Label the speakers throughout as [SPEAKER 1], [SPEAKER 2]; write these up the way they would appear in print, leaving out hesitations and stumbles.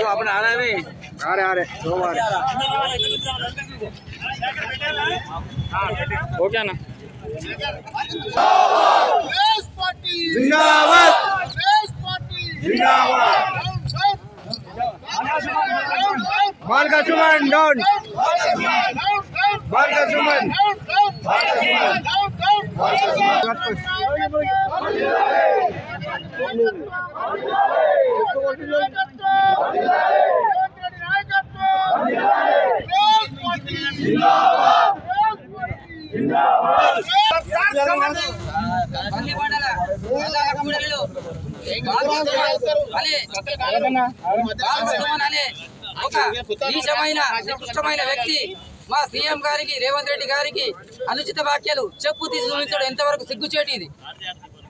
[SPEAKER 1] अपने आना नहीं आ रहे दो बार ओके ना जिंदाबाद जिंदाबाद बालका सुमन डाउन बालका सुमन
[SPEAKER 2] నికృష్టమైన వ్యక్తి మా సీఎం గారికి రేవంత్ రెడ్డి గారికి అనుచిత వ్యాఖ్యలు చెప్పు తీసుకుని ఎంతవరకు సిగ్గుచేటి ఇది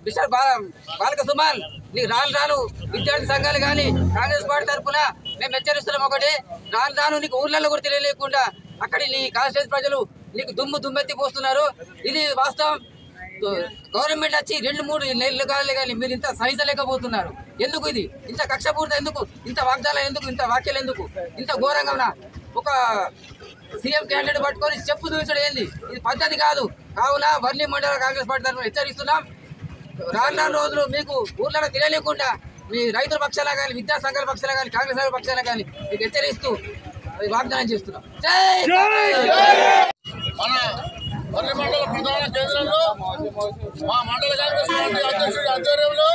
[SPEAKER 2] మిస్టర్ బాలక సుమన్ నీకు రాను విద్యార్థి సంఘాలు కానీ కాంగ్రెస్ పార్టీ తరఫున మేము హెచ్చరిస్తున్నాం ఒకటి రాను నీకు ఊర్లలో కూడా తెలియలేకుండా అక్కడి నీ కాన్స్టిట్యూన్సీ ప్రజలు నీకు దుమ్మెత్తి పోస్తున్నారు ఇది వాస్తవం గవర్నమెంట్ వచ్చి 2-3 నెలలు కాలే కానీ మీరు ఇంత సహించలేకపోతున్నారు ఎందుకు ఇది ఇంత కక్షపూరిత ఎందుకు ఇంత వాగ్దానం ఎందుకు ఇంత వ్యాఖ్యలు ఎందుకు ఇంత ఘోరంగా ఒక సీఎం క్యాండిడేట్ పట్టుకొని చెప్పు చూపించడం ఏంది ఇది పద్ధతి కాదు కావున వర్ణి మండల కాంగ్రెస్ పార్టీ తరఫున హెచ్చరిస్తున్నాం రాను రోజులు మీకు ఊర్లలో తెలియలేకుండా మీ రైతుల పక్షాల కానీ విద్యా సంఘాల పక్షాల కానీ కాంగ్రెస్ పక్షాల కానీ మీకు హెచ్చరిస్తూ వాగ్దానం చేస్తున్నాం
[SPEAKER 3] వర్ణి మండల ప్రధాన కేంద్రంలో మా మండల కాంగ్రెస్ పార్టీ అధ్యక్షుడి ఆధ్వర్యంలో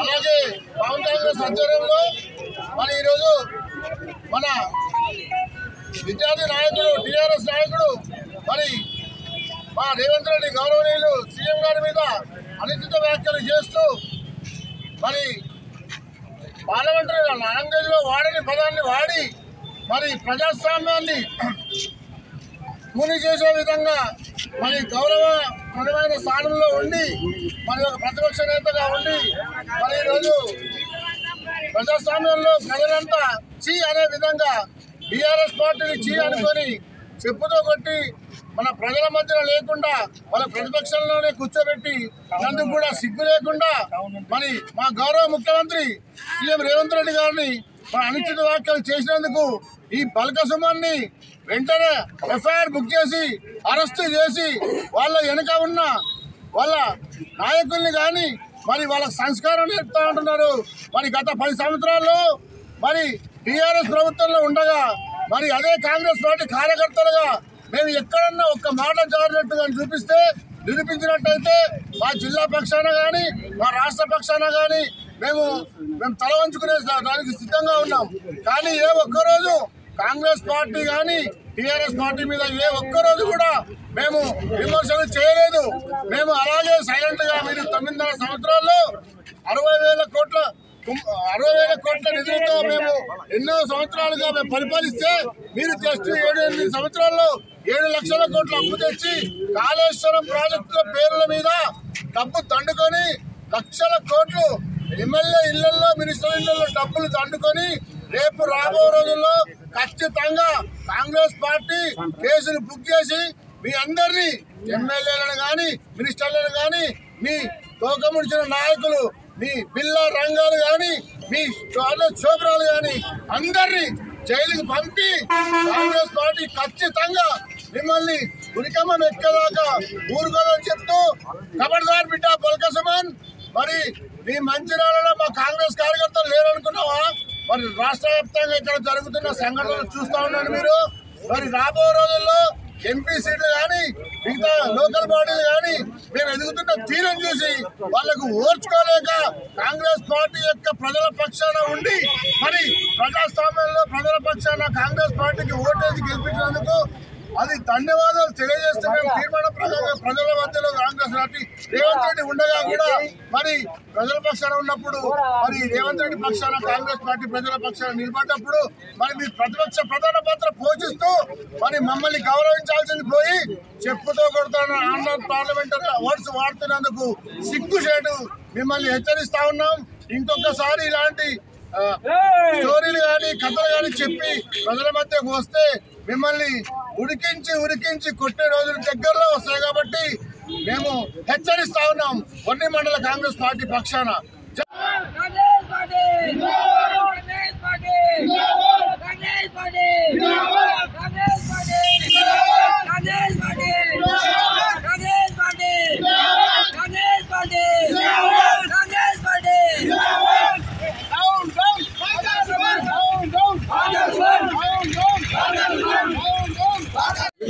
[SPEAKER 3] అలాగే పవన్ కాంగ్రెస్ ఆధ్వర్యంలో మరి ఈరోజు మన విద్యార్థి నాయకుడు టీఆర్ఎస్ నాయకుడు మరి మా రేవంత్ రెడ్డి గౌరవనీయులు సీఎం గారి మీద అనుచిత వ్యాఖ్యలు చేస్తూ మరి పార్లమెంటరీ లాంగ్వేజ్లో వాడని పదాన్ని వాడి మరి ప్రజాస్వామ్యాన్ని కూని చేసే విధంగా మరి గౌరవప్రదమైన స్థానంలో ఉండి మరి ఒక ప్రతిపక్ష నేతగా ఉండి మరి ఈరోజు ప్రజాస్వామ్యంలో ప్రజలంతా చీ అనే విధంగా టీఆర్ఎస్ పార్టీని చీ అనుకొని చెప్పుతో కొట్టి మన ప్రజల మధ్యన లేకుండా వాళ్ళ ప్రతిపక్షంలోనే కూర్చోబెట్టి అందుకు కూడా సిగ్గు లేకుండా మరి మా గౌరవ ముఖ్యమంత్రి సీఎం రేవంత్ రెడ్డి గారిని అనుచిత వ్యాఖ్యలు చేసినందుకు ఈ బాలక సుమన్ని వెంటనే ఎఫ్ఐఆర్ బుక్ చేసి అరెస్టు చేసి వాళ్ళ వెనుక ఉన్న వాళ్ళ నాయకుల్ని కానీ మరి వాళ్ళకి సంస్కారం నేర్పుతా ఉంటున్నారు. మరి గత 10 సంవత్సరాల్లో మరి టీఆర్ఎస్ ప్రభుత్వంలో ఉండగా మరి అదే కాంగ్రెస్ పార్టీ కార్యకర్తలుగా మేము ఎక్కడన్నా ఒక్క మాట జారినట్టుగా చూపిస్తే నిరూపించినట్టయితే మా జిల్లా పక్షాన కానీ మా రాష్ట్ర పక్షాన కానీ మేము తల వంచుకునే దానికి సిద్ధంగా ఉన్నాం. కానీ ఏ ఒక్కరోజు కాంగ్రెస్ పార్టీ కానీ టీఆర్ఎస్ పార్టీ మీద ఏ ఒక్కరోజు కూడా మేము విమర్శలు చేయలేదు. మేము అలాగే సైలెంట్ గా మీరు 9.5 సంవత్సరాల్లో 60,000 కోట్ల నిధులతో మేము ఎన్నో సంవత్సరాలుగా మేము పరిపాలిస్తే మీరు జస్ట్ 7-8 సంవత్సరాల్లో 7 లక్షల కోట్ల అప్పు తెచ్చి కాళేశ్వరం ప్రాజెక్టుల పేర్ల మీద డబ్బు దండుకొని లక్షల కోట్లు ఎమ్మెల్యే ఇళ్లలో మినిస్టర్ ఇళ్లలో డబ్బులు దండుకొని రేపు రాబో రోజుల్లో ఖచ్చితంగా కాంగ్రెస్ పార్టీ కేసులు బుక్ చేసి మీ అందరినీ ఎమ్మెల్యేలను కానీ మినిస్టర్లను కానీ మీ తోకముడిచిన నాయకులు మీ బిల్లా రంగాలు కానీ మీ చోపరాలు కానీ అందరినీ జైలుకి పంపి కాంగ్రెస్ పార్టీ ఖచ్చితంగా మిమ్మల్ని ఉరికమ్మం ఎక్కేదాకా ఊరుకోదని చెప్తూ ఖబర్దార్ బిడ్డ బాలక సుమన్. మరి మీ మంచిర్యాలలో మా కాంగ్రెస్ కార్యకర్తలు లేరనుకున్నావా? మరి రాష్ట్ర వ్యాప్తంగా ఇక్కడ జరుగుతున్న సంఘటనలు చూస్తూ ఉన్నాను మీరు. మరి రాబో రోజుల్లో ఎంపీ సీట్లు కానీ మిగతా లోకల్ బాడీలు కానీ మేము ఎదుగుతున్న తీరం చూసి వాళ్లకు ఓర్చుకోలేక కాంగ్రెస్ పార్టీ యొక్క ప్రజల పక్షాన ఉండి మరి ప్రజాస్వామ్యంలో ప్రజల పక్షాన కాంగ్రెస్ పార్టీకి ఓటేసి గెలిపించినందుకు అది ధన్యవాదాలు తెలియజేస్తే మేము తీర్మాన ప్రకారంగా ప్రజల మధ్యలో కాంగ్రెస్ పార్టీ రేవంత్ రెడ్డి ఉండగా కూడా మరి ప్రజల పక్షాన ఉన్నప్పుడు మరి రేవంత్ రెడ్డి పక్షాన కాంగ్రెస్ పార్టీ ప్రజల పక్షాన నిలబడ్డప్పుడు మరి మీ ప్రతిపక్ష ప్రధాన పాత్ర పోషిస్తూ మరి మమ్మల్ని గౌరవించాల్సింది పోయి చెప్పుతో కొడుతున్న ఆన్లైన్ పార్లమెంటరీ అవార్డ్స్ వాడుతున్నందుకు సిగ్గుచేటు మిమ్మల్ని హెచ్చరిస్తా ఉన్నాం. ఇంకొకసారి ఇలాంటి స్టోరీలు కానీ కథలు కానీ చెప్పి ప్రజల మధ్యకు వస్తే మిమ్మల్ని ఉడికించి కొట్టే రోజులు దగ్గరలో వస్తాయి కాబట్టి మేము హెచ్చరిస్తా ఉన్నాం వర్ణి మండల కాంగ్రెస్ పార్టీ పక్షాన.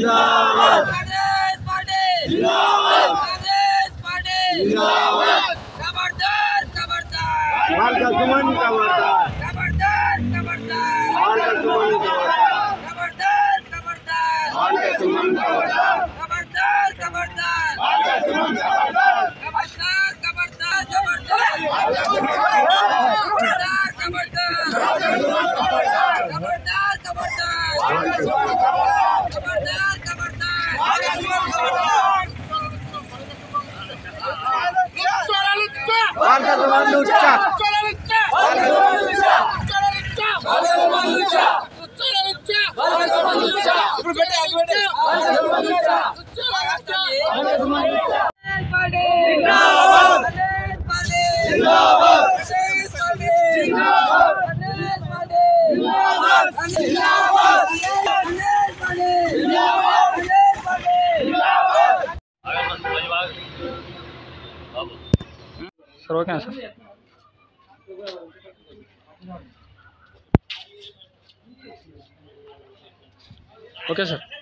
[SPEAKER 2] కాంగ్రెస్ పార్టీ కాంగ్రెస్ పార్టీ ఖబర్దార్ ఖబర్దార్ ఖబర్దార్ ఖబర్దార్ ఖబర్దార్
[SPEAKER 4] sir okay sir okay sir